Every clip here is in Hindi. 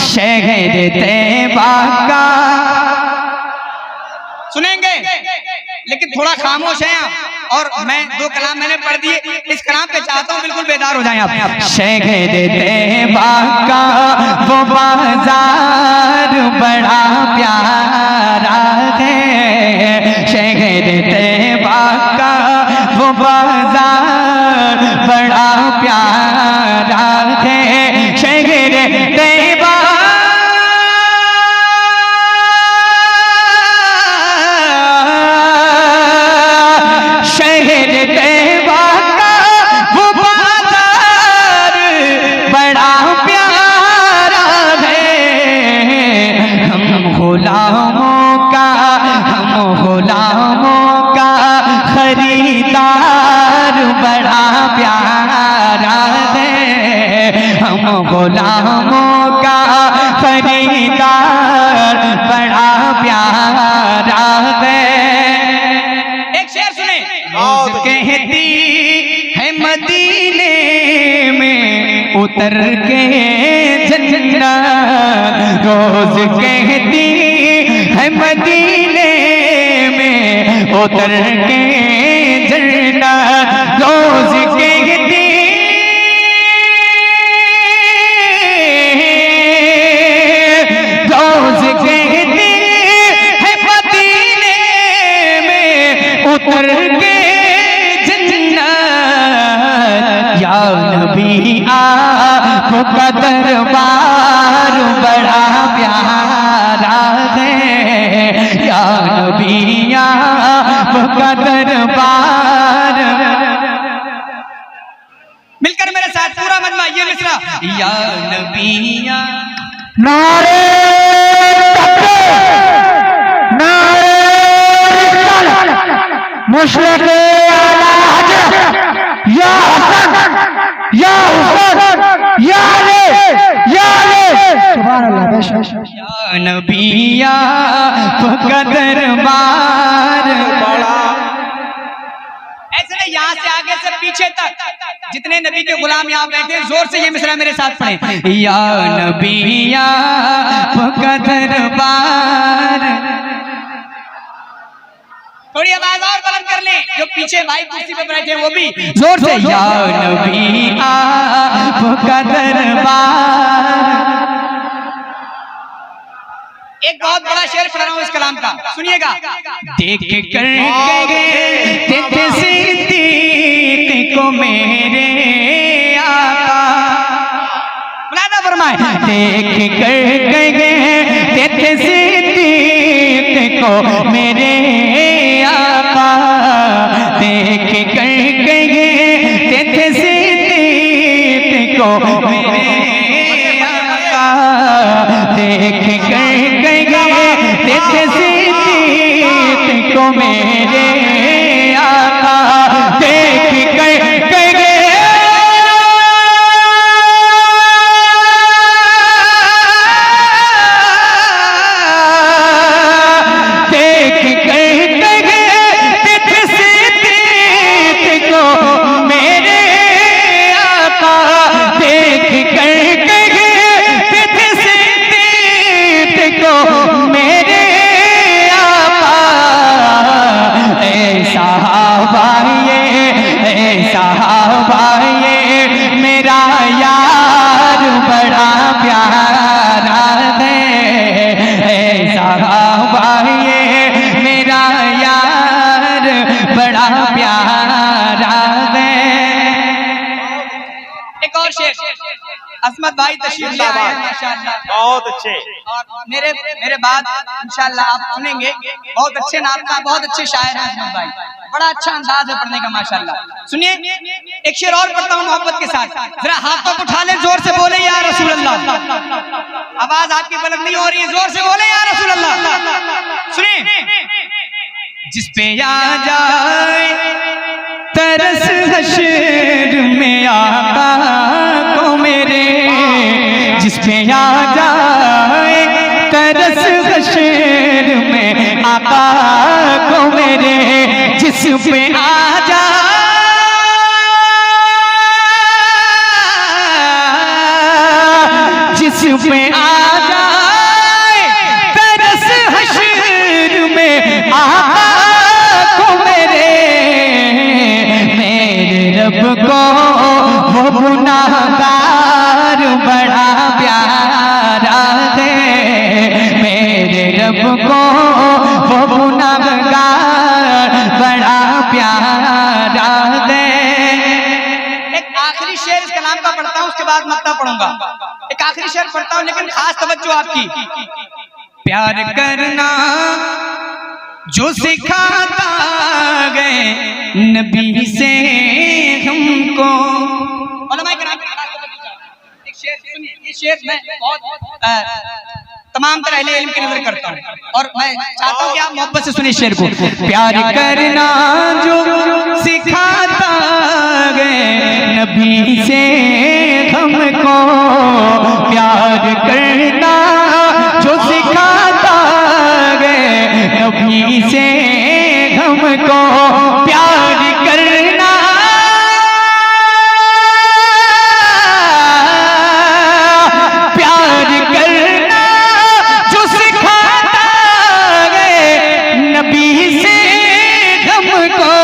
शहर तैयबा का सुनेंगे, लेकिन थोड़ा खामोश हैं आप। और मैं दो कलाम मैंने पढ़ दिए, इस कलाम पे चाहता हूँ बिल्कुल बेदार हो जाएं आप। शहर तैयबा का वो बाजार बड़ा प्यारा है, शहर तैयबा का वो बाजार बड़ा प्यारा है, शहर तैयबा गुलामों का खरीदार बड़ा प्यारा है। एक शेर सुने। रोज कहती है मदीने में उतर के झंडा, रोज कहती है मदीने में उतर के झंडा, रोज कहती उतर के जन्नत, या नबी आपका दरबार बड़ा प्यारा है, या नबी आपका दरबार। मिलकर मेरे साथ पूरा मजमा ये मिसरा, या नबी नारे मुशरिक़ आला हज़रत या हसन या हुसैन या अली या अली, सुभान अल्लाह। बेशक या नबी आपका दरबार बड़ा। ऐसे नहीं, यहाँ से आगे से पीछे तक जितने नबी के गुलाम यहाँ बैठे हैं, जोर से ये मिसरा मेरे साथ पढ़ें, या नबी आपका दरबार। थोड़ी आवाज और बुलंद कर लें, जो पीछे भाई कुर्सी पे बैठे वो भी जोर से, या नबी आपका दरबार। एक बहुत बड़ा शेर पढ़ रहा हूँ इस कलाम का, सुनिएगा। देख कर गए सिद्दीक़ को मेरे आका, मुलादा फरमाए, देख कर गए सिद्दीक़ को मेरे आका, देख कर गए सिद्दीक़ को मेरे आका, देख कर गए सिद्दीक़ को मेरे आका, देख कर गए असमत भाई तशरीफ ले आए माशाअल्लाह, बहुत अच्छे। और मेरे बाद इंशाअल्लाह आप सुनेंगे, बहुत अच्छे नाता, बहुत अच्छे शायर हैं असमत भाई, बड़ा अच्छा अंदाज है पढ़ने का माशाअल्लाह। सुनिए एक शेर और पढ़ता हूँ मोहब्बत के साथ, जरा हाथ तक उठा ले, जोर से बोले या रसूल अल्लाह। आवाज आपकी बुलंद नहीं हो रही है, जोर से बोले या रसूल अल्लाह। सुनिए, जिस पे आ जाए तरस हश्र में आका को मेरे, जिस पे आ जाए तरस हश्र में आका को मेरे, जिस पे आ जाए, जिस पे में आ जाए तरस हश्र में आका को मेरे रब को वो गुनाहगार बड़ा प्यारा है, मेरे रब को वो गुनाहगार बड़ा प्यारा है। एक आखिरी शेर इस कलाम का पढ़ता हूँ, उसके बाद मत्ता पढ़ूंगा। एक आखिरी शेर पढ़ता हूँ, लेकिन खास तवज्जो आपकी। प्यार करना जो सिखाता गए नबी से हमको। एक शेर सुनिए, ये शेर मैं बहुत तमाम तरह अहले इल्म की नजर करता हूँ और मैं चाहता हूँ कि आप मोहब्बत से सुनिए शेर को। प्यार करना जो सिखाता गए नबी से हमको, प्यार करना जो सिखाता गए नबी से हमको, प्यार करना प्यार करना जो सिखाता गए नबी से हमको,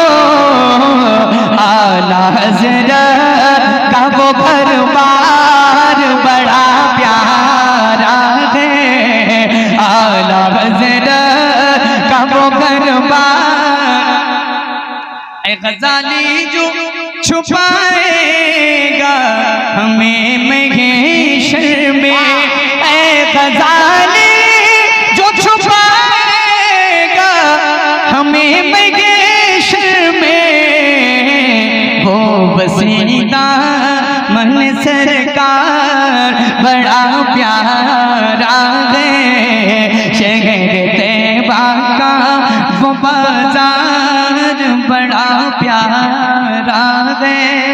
आला हज़रत का वो घर बार बड़ा प्यारा है, आला हज़रत का वो घर बार। ऐ ग़ज़ाली जो छुपाएगा हमें महशर में, ऐ ग़ज़ाली जो छुपाएगा हमें महशर में, वो वसीला मन सरकार बड़ा प्यारा है, शहर तैबा का वो बाजार बड़ा प्यारा है।